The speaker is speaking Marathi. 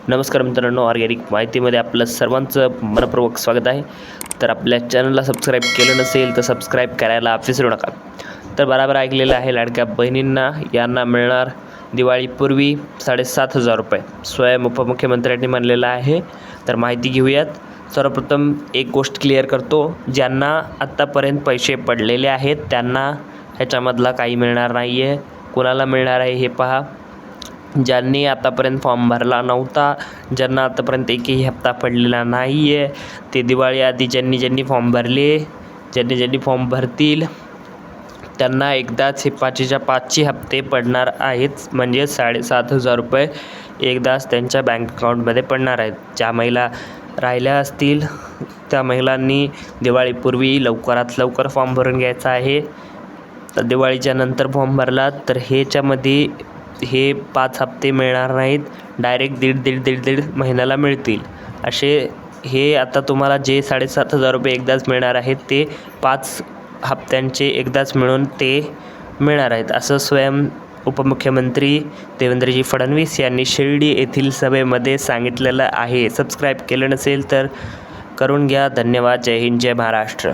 नमस्कार मित्रांनो, ऑर्गॅनिक माहितीमध्ये आपलं सर्वांचं मनपूर्वक स्वागत आहे. तर आपल्या चॅनलला सबस्क्राईब केलं नसेल तर सबस्क्राईब करायला विसरू नका. तर बरोबर ऐकलेलं आहे, लाडक्या बहिणींना यांना मिळणार दिवाळीपूर्वी 7,500 रुपये स्वयं उपमुख्यमंत्र्यांनी म्हणलेलं आहे. तर माहिती घेऊयात. सर्वप्रथम एक गोष्ट क्लिअर करतो, ज्यांना आत्तापर्यंत पैसे पडलेले आहेत त्यांना ह्याच्यामधला काही मिळणार नाही आहे. कोणाला मिळणार आहे हे पहा. ज्यांनी आतापर्यंत फॉर्म भरला नव्हता, ज्यांना आतापर्यंत एकही हप्ता पडलेला नाही आहे, ते दिवाळीआधी ज्यांनी फॉर्म भरले, ज्यांनी फॉर्म भरतील त्यांना एकदाच हे 5च्या 5चे हप्ते पडणार आहेत. म्हणजे 7,500 रुपये एकदाच त्यांच्या बँक अकाउंटमध्ये पडणार आहेत. ज्या महिला राहिल्या असतील त्या महिलांनी दिवाळीपूर्वी लवकरात लवकर फॉर्म भरून घ्यायचा आहे. तर दिवाळीच्या नंतर फॉर्म भरला तर ह्याच्यामध्ये हे 5 हप्ते मिळणार नाहीत, डायरेक्ट दीड महिन्याला मिळतील. असे हे आता तुम्हाला जे 7,500 रुपये एकदाच मिळणार आहेत ते 5 हप्त्यांचे एकदाच मिळून ते मिळणार आहेत, असं स्वयं उपमुख्यमंत्री देवेंद्रजी फडणवीस यांनी शिर्डी येथील सभेमध्ये सांगितलेलं आहे. सबस्क्राईब केलं नसेल तर करून घ्या. धन्यवाद. जय हिंद, जय महाराष्ट्र.